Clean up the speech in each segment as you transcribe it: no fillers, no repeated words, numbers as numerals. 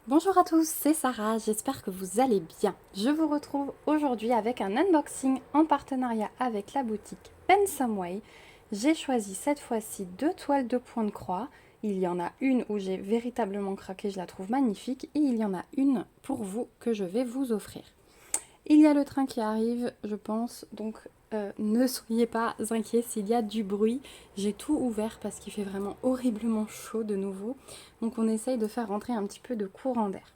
Bonjour à tous, c'est Sarah, j'espère que vous allez bien. Je vous retrouve aujourd'hui avec un unboxing en partenariat avec la boutique Pensomeway. J'ai choisi cette fois-ci deux toiles de point de croix. Il y en a une où j'ai véritablement craqué, je la trouve magnifique, et il y en a une pour vous que je vais vous offrir. Il y a le train qui arrive, je pense, donc ne soyez pas inquiets s'il y a du bruit. J'ai tout ouvert parce qu'il fait vraiment horriblement chaud de nouveau. Donc on essaye de faire rentrer un petit peu de courant d'air.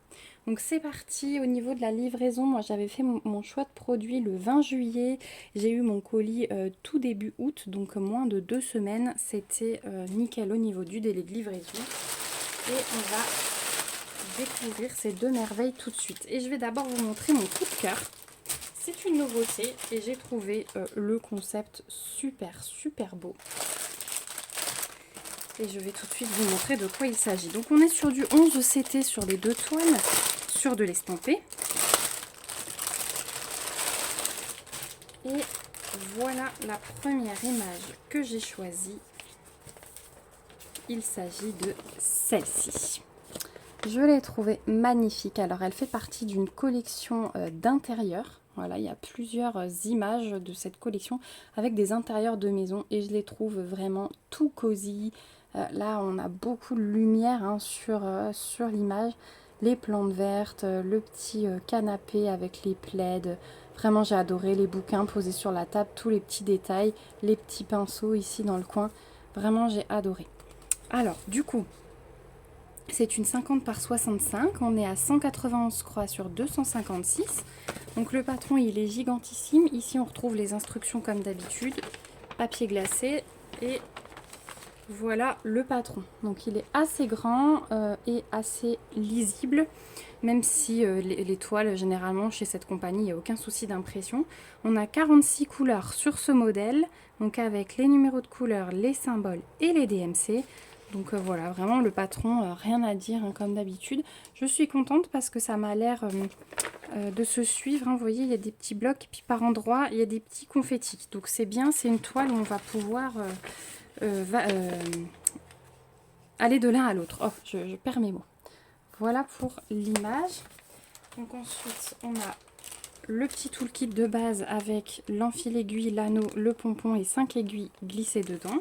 Donc c'est parti au niveau de la livraison. Moi j'avais fait mon choix de produit le 20 juillet. J'ai eu mon colis tout début août, donc moins de 2 semaines. C'était nickel au niveau du délai de livraison. Et on va découvrir ces deux merveilles tout de suite. Et je vais d'abord vous montrer mon coup de cœur. C'est une nouveauté et j'ai trouvé le concept super beau. Et je vais tout de suite vous montrer de quoi il s'agit. Donc on est sur du 11 CT sur les deux toiles, sur de l'estampé. Et voilà la première image que j'ai choisie. Il s'agit de celle-ci. Je l'ai trouvée magnifique. Alors elle fait partie d'une collection d'intérieur. Voilà, il y a plusieurs images de cette collection avec des intérieurs de maison et je les trouve vraiment tout cosy. Là, on a beaucoup de lumière sur l'image. Les plantes vertes, le petit canapé avec les plaids. Vraiment, j'ai adoré les bouquins posés sur la table, tous les petits détails, les petits pinceaux ici dans le coin. Vraiment, j'ai adoré. Alors, du coup, c'est une 50 par 65, on est à 191 croix sur 256. Donc le patron il est gigantissime. Ici on retrouve les instructions comme d'habitude, papier glacé et voilà le patron. Donc il est assez grand et assez lisible, même si les toiles généralement chez cette compagnie il n'y a aucun souci d'impression. On a 46 couleurs sur ce modèle, donc avec les numéros de couleurs, les symboles et les DMC. Donc voilà, vraiment le patron, rien à dire hein, comme d'habitude. Je suis contente parce que ça m'a l'air de se suivre. Hein. Vous voyez, il y a des petits blocs, et puis par endroits, il y a des petits confettis. Donc c'est bien, c'est une toile où on va pouvoir aller de l'un à l'autre. Oh, je perds mes mots. Voilà pour l'image. Donc ensuite, on a le petit toolkit de base avec l'enfil aiguille, l'anneau, le pompon et 5 aiguilles glissées dedans.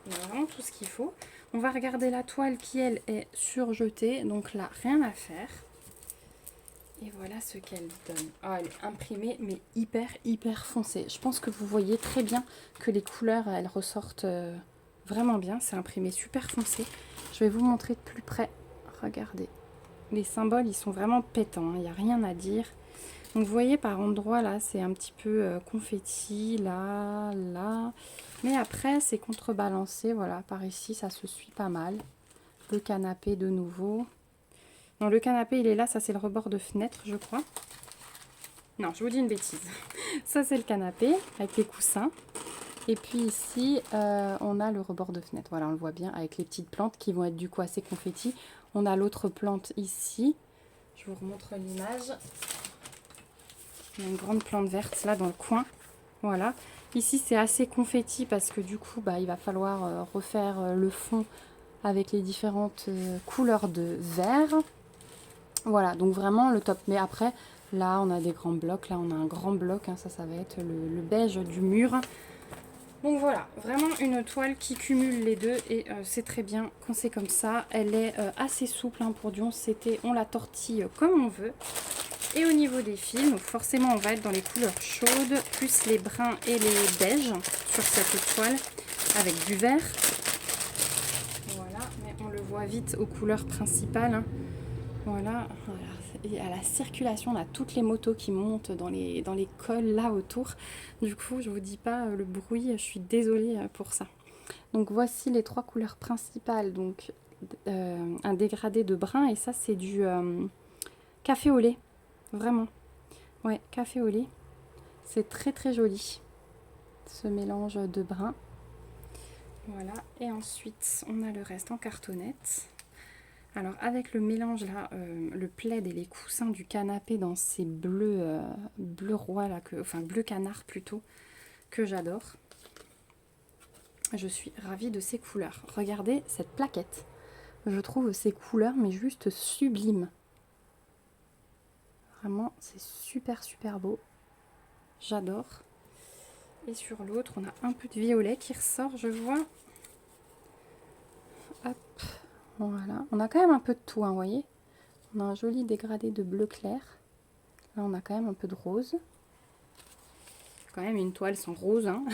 Il y a vraiment tout ce qu'il faut. On va regarder la toile qui, elle, est surjetée. Donc là, rien à faire. Et voilà ce qu'elle donne. Oh, elle est imprimée, mais hyper foncée. Je pense que vous voyez très bien que les couleurs, elles ressortent vraiment bien. C'est imprimé super foncé. Je vais vous montrer de plus près. Regardez. Les symboles, ils sont vraiment pétants. Il n'y a rien à dire. Donc vous voyez par endroits là, c'est un petit peu confetti, là. Mais après, c'est contrebalancé. Voilà, par ici, ça se suit pas mal. Le canapé de nouveau. Non, le canapé, il est là. Ça, c'est le rebord de fenêtre, je crois. Non, je vous dis une bêtise. Ça, c'est le canapé avec les coussins. Et puis ici, on a le rebord de fenêtre. Voilà, on le voit bien avec les petites plantes qui vont être du coup assez confetti. On a l'autre plante ici. Je vous remontre l'image. Il y a une grande plante verte là dans le coin. Voilà. Ici, c'est assez confetti parce que du coup, bah, il va falloir refaire le fond avec les différentes couleurs de vert. Voilà, donc vraiment le top. Mais après, là, on a des grands blocs. Là, on a un grand bloc. Hein, ça va être le beige du mur. Donc voilà, vraiment une toile qui cumule les deux et c'est très bien quand c'est comme ça. Elle est assez souple hein, pour du 11 CT. On la tortille comme on veut. Et au niveau des fils, donc forcément on va être dans les couleurs chaudes, plus les bruns et les beiges sur cette toile avec du vert. Voilà, mais on le voit vite aux couleurs principales. Hein. Voilà. Et à la circulation, on a toutes les motos qui montent dans les cols là autour. Du coup, je vous dis pas le bruit, je suis désolée pour ça. Donc voici les trois couleurs principales. Donc un dégradé de brun et ça c'est du café au lait. Vraiment. Ouais, café au lait. C'est très joli. Ce mélange de brun. Voilà. Et ensuite, on a le reste en cartonnette. Alors avec le mélange là, le plaid et les coussins du canapé dans ces bleus, bleu roi là, enfin bleu canard plutôt, que j'adore. Je suis ravie de ces couleurs. Regardez cette plaquette. Je trouve ces couleurs mais juste sublimes. Vraiment, c'est super super beau. J'adore. Et sur l'autre, on a un peu de violet qui ressort, je vois. Hop, voilà. On a quand même un peu de tout, hein, vous voyez. On a un joli dégradé de bleu clair. Là, on a quand même un peu de rose. Quand même une toile sans rose, hein.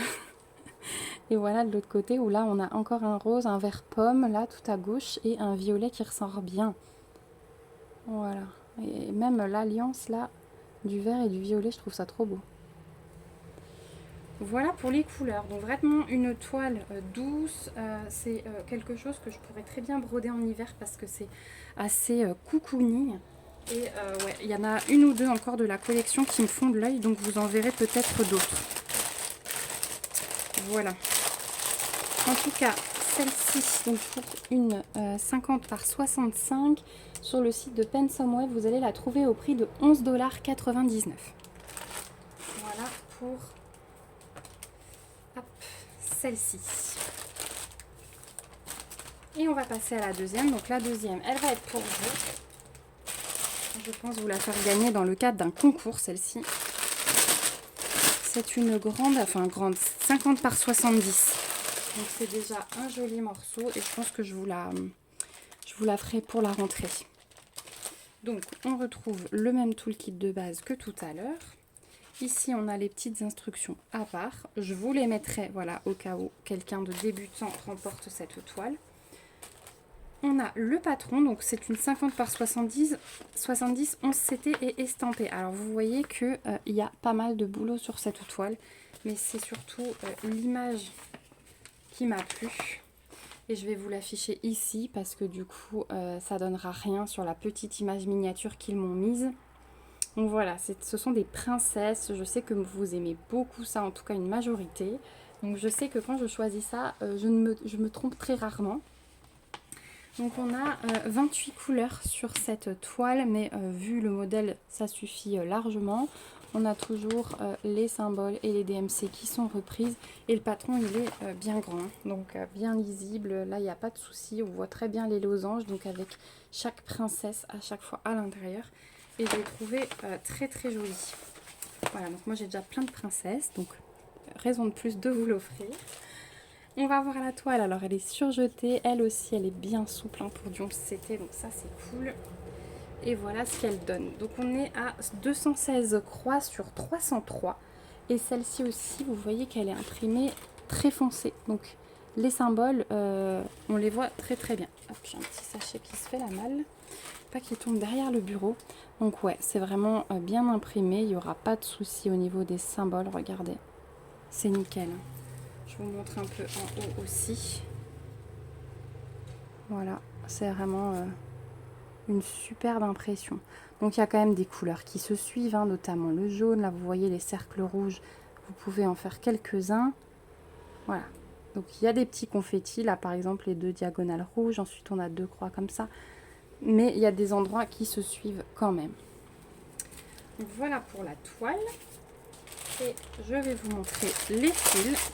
Et voilà de l'autre côté où là, on a encore un rose, un vert pomme, là, tout à gauche, et un violet qui ressort bien. Voilà. Et même l'alliance, là, du vert et du violet, je trouve ça trop beau. Voilà pour les couleurs. Donc vraiment une toile douce. C'est quelque chose que je pourrais très bien broder en hiver parce que c'est assez cocooning. Et ouais, il y en a une ou deux encore de la collection qui me font de l'œil, donc vous en verrez peut-être d'autres. Voilà. En tout cas, celle-ci, donc pour une 50 par 65, sur le site de Pensomeweb, vous allez la trouver au prix de 11,99 $. Voilà pour celle-ci. Et on va passer à la deuxième. Donc la deuxième, elle va être pour vous. Je pense vous la faire gagner dans le cadre d'un concours, celle-ci. C'est une grande, enfin grande, 50 par 70. Donc c'est déjà un joli morceau et je pense que je vous la ferai pour la rentrée. Donc on retrouve le même toolkit de base que tout à l'heure. Ici on a les petites instructions à part. Je vous les mettrai, voilà, au cas où quelqu'un de débutant remporte cette toile. On a le patron, donc c'est une 50 par 70, 11 CT et estampé. Alors vous voyez que il y a pas mal de boulot sur cette toile, mais c'est surtout l'image qui m'a plu. Et je vais vous l'afficher ici parce que du coup ça donnera rien sur la petite image miniature qu'ils m'ont mise. Donc voilà, ce sont des princesses. Je sais que vous aimez beaucoup ça, en tout cas une majorité. Donc je sais que quand je choisis ça, je me trompe très rarement. Donc on a 28 couleurs sur cette toile, mais vu le modèle, ça suffit largement. On a toujours les symboles et les DMC qui sont reprises. Et le patron, il est bien grand, donc bien lisible. Là, il n'y a pas de souci. On voit très bien les losanges, donc avec chaque princesse à chaque fois à l'intérieur. Et je l'ai trouvé très très joli. Voilà, donc moi j'ai déjà plein de princesses, donc raison de plus de vous l'offrir. On va voir la toile, alors elle est surjetée, elle aussi elle est bien souple hein, pour du 11 CT, donc ça c'est cool. Et voilà ce qu'elle donne. Donc on est à 216 croix sur 303. Et celle-ci aussi, vous voyez qu'elle est imprimée très foncée. Donc les symboles, on les voit très très bien. Hop, j'ai un petit sachet qui se fait la malle. Pas qu'il tombe derrière le bureau. Donc ouais, c'est vraiment bien imprimé. Il n'y aura pas de souci au niveau des symboles. Regardez, c'est nickel. Je vous montre un peu en haut aussi. Voilà, c'est vraiment une superbe impression. Donc il y a quand même des couleurs qui se suivent, hein, notamment le jaune. Là, vous voyez les cercles rouges. Vous pouvez en faire quelques-uns. Voilà. Donc il y a des petits confettis. Là, par exemple, les 2 diagonales rouges. Ensuite, on a 2 croix comme ça. Mais il y a des endroits qui se suivent quand même. Donc, voilà pour la toile. Et je vais vous montrer les fils.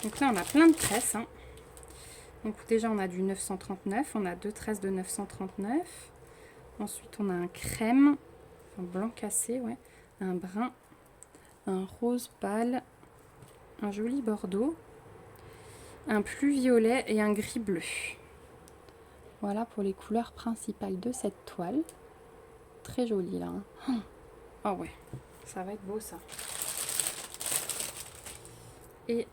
Donc là, on a plein de tresses. Hein. Donc déjà, on a du 939. On a 2 tresses de 939. Ensuite, on a un crème. Un blanc cassé, ouais. Un brun. Un rose pâle. Un joli bordeaux. Un plus violet et un gris bleu. Voilà pour les couleurs principales de cette toile. Très jolie là. Hein. Oh ouais, ça va être beau ça. Et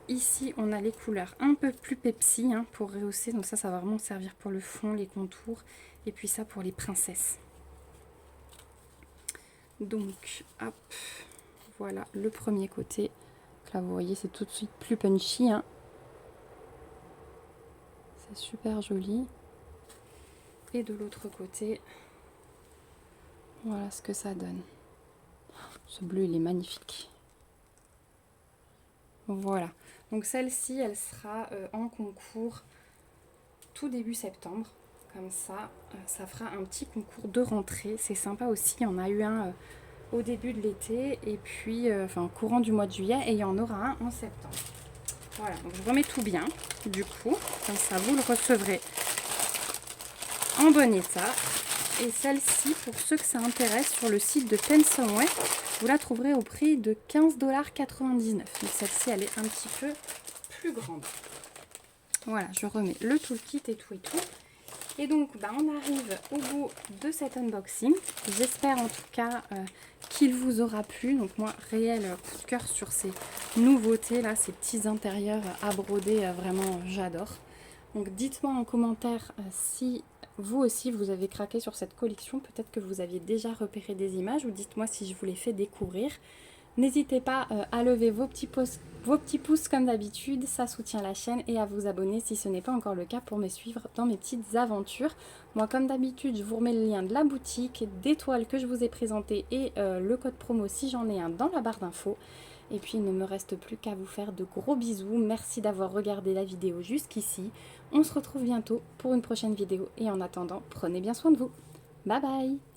ici, on a les couleurs un peu plus Pepsi hein, pour rehausser. Donc ça va vraiment servir pour le fond, les contours. Et puis ça pour les princesses. Donc, hop, voilà le premier côté. Là, vous voyez, c'est tout de suite plus punchy. Hein. C'est super joli. Et de l'autre côté, voilà ce que ça donne. Ce bleu, il est magnifique. Voilà. Donc celle-ci, elle sera en concours tout début septembre. Comme ça, ça fera un petit concours de rentrée. C'est sympa aussi. Il y en a eu un au début de l'été et puis, enfin, au courant du mois de juillet et il y en aura un en septembre. Voilà, donc je remets tout bien, du coup, comme ça vous le recevrez en bon état. Et celle-ci, pour ceux que ça intéresse, sur le site de Pensomeway, vous la trouverez au prix de 15,99 $. Donc celle-ci, elle est un petit peu plus grande. Voilà, je remets le toolkit et tout et tout. Et donc, on arrive au bout de cet unboxing. J'espère en tout cas qu'il vous aura plu. Donc moi, réel coup de cœur sur ces nouveautés là, ces petits intérieurs à broder, vraiment j'adore. Donc dites-moi en commentaire si vous aussi vous avez craqué sur cette collection. Peut-être que vous aviez déjà repéré des images, ou dites-moi si je vous les fais découvrir. N'hésitez pas à lever vos petits pouces comme d'habitude, ça soutient la chaîne, et à vous abonner si ce n'est pas encore le cas pour me suivre dans mes petites aventures. Moi, comme d'habitude, je vous remets le lien de la boutique, des toiles que je vous ai présentées et le code promo si j'en ai un dans la barre d'infos. Et puis il ne me reste plus qu'à vous faire de gros bisous. Merci d'avoir regardé la vidéo jusqu'ici. On se retrouve bientôt pour une prochaine vidéo, et en attendant, prenez bien soin de vous. Bye bye!